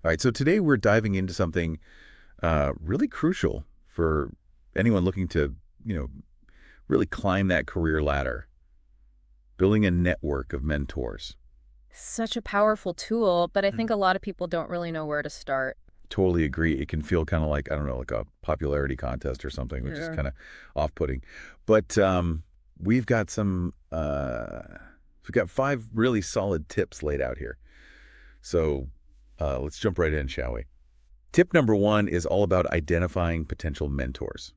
All right, so today we're diving into something really crucial for anyone looking to, you know, really climb that career ladder, building a network of mentors. Such a powerful tool, but I think Mhm. a lot of people don't really know where to start. Totally agree. It can feel kind of like, I don't know, like a popularity contest or something, which is Yeah. kind of off-putting. But we've got we've got five really solid tips laid out here. So let's jump right in, shall we? Tip number one is all about identifying potential mentors.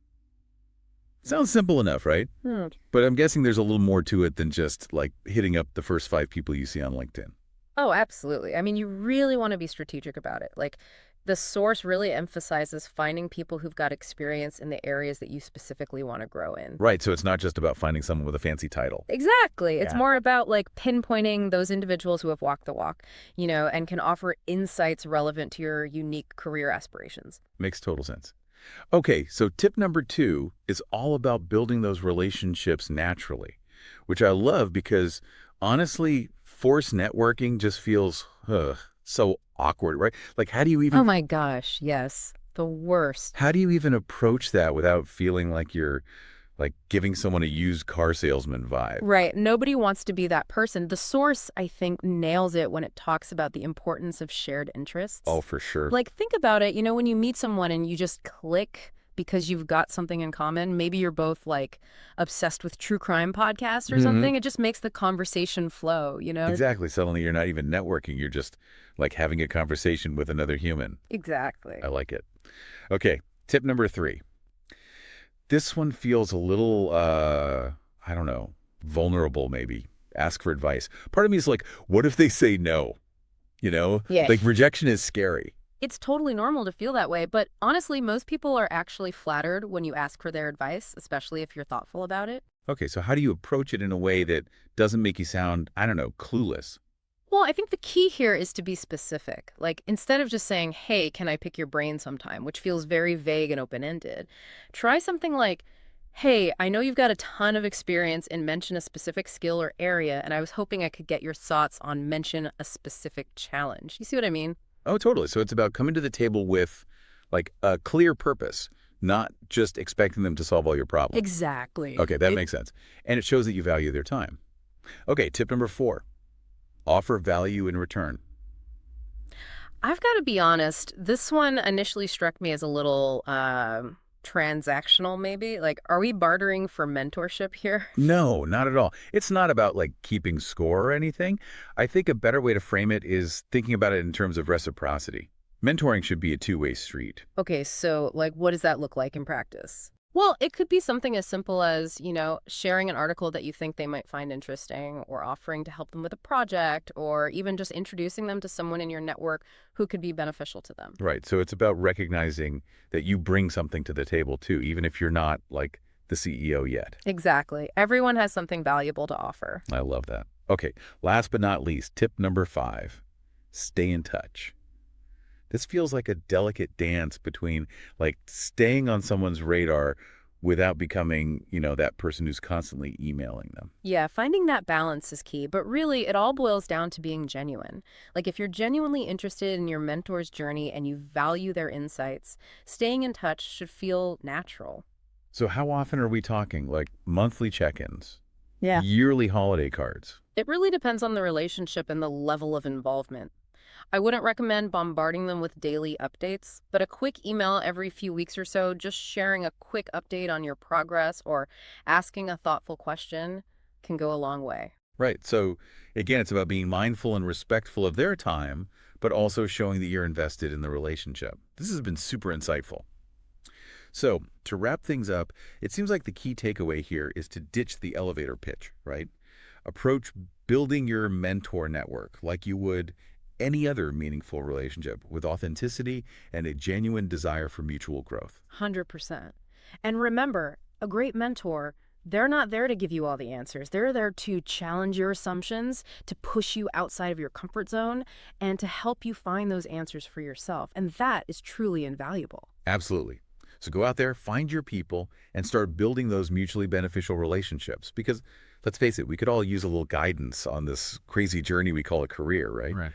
Sounds simple enough, right? Hmm. But I'm guessing there's a little more to it than just like hitting up the first five people you see on LinkedIn. Oh, absolutely. I mean, you really want to be strategic about it. Like, the source really emphasizes finding people who've got experience in the areas that you specifically want to grow in. Right, so it's not just about finding someone with a fancy title. Exactly. It's Yeah. more about like pinpointing those individuals who have walked the walk, and can offer insights relevant to your unique career aspirations. Makes total sense. Okay, so tip number two is all about building those relationships naturally, which I love because honestly, forced networking just feels so awkward, right? Like Oh my gosh, yes. The worst. how do you even approach that without feeling like you're like giving someone a used car salesman vibe? Right. Nobody wants to be that person. The source, I think, nails it when it talks about the importance of shared Oh, interests. for sure. Like, think about it, when you meet someone and you just click because you've got something in common, maybe you're both like obsessed with true crime podcasts or Hmm. something. It just makes the conversation flow. Exactly. Suddenly you're not even networking. You're just like having a conversation with another human. I Exactly. like it. Okay. Tip number three. This one feels a little, I don't know, vulnerable maybe. Ask for advice. Part of me is like, what if they say no? You know, Yeah. like rejection is scary. It's totally normal to feel that way, but honestly, most people are actually flattered when you ask for their advice, especially if you're thoughtful about it. Okay. So how do you approach it in a way that doesn't make you sound, I don't know, clueless? Well, I think the key here is to be specific. Like, instead of just saying, hey, can I pick your brain sometime, which feels very vague and open-ended, try something like, hey, I know you've got a ton of experience and mention a specific skill or area, and I was hoping I could get your thoughts on mention a specific challenge. You see what I mean? Oh, totally. So it's about coming to the table with like a clear purpose, not just expecting them to solve all your problems. Exactly. Okay, that makes sense. And it shows that you value their time. Okay, tip number four, offer value in return. I've got to be honest, this one initially struck me as a little transactional, maybe. Like, are we bartering for mentorship here? No, not at all. It's not about like keeping score or anything. I think a better way to frame it is thinking about it in terms of reciprocity. Mentoring should be a two-way street. Okay, so like what does that look like in practice? Well, it could be something as simple as, sharing an article that you think they might find interesting, or offering to help them with a project, or even just introducing them to someone in your network who could be beneficial to them. Right. So it's about recognizing that you bring something to the table too, even if you're not like the CEO yet. Exactly. Everyone has something valuable to offer. I love that. Okay. Last but not least, tip number five, stay in touch. This feels like a delicate dance between like staying on someone's radar without becoming, that person who's constantly emailing them. Yeah, finding that balance is key, but really it all boils down to being genuine. Like, if you're genuinely interested in your mentor's journey and you value their insights, staying in touch should feel natural. So how often are we talking? Like monthly check-ins, Yeah. yearly holiday cards? It really depends on the relationship and the level of involvement. I wouldn't recommend bombarding them with daily updates, but a quick email every few weeks or so, just sharing a quick update on your progress or asking a thoughtful question, can go a long way. Right. So again, it's about being mindful and respectful of their time, but also showing that you're invested in the relationship. This has been super insightful. So to wrap things up, it seems like the key takeaway here is to ditch the elevator pitch, right? Approach building your mentor network like you would any other meaningful relationship with authenticity and a genuine desire for mutual growth. 100%. And remember, a great mentor, they're not there to give you all the answers. They're there to challenge your assumptions, to push you outside of your comfort zone, and to help you find those answers for yourself. And that is truly invaluable. Absolutely. So go out there, find your people, and start building those mutually beneficial relationships. Because let's face it, we could all use a little guidance on this crazy journey we call a career, right? Right.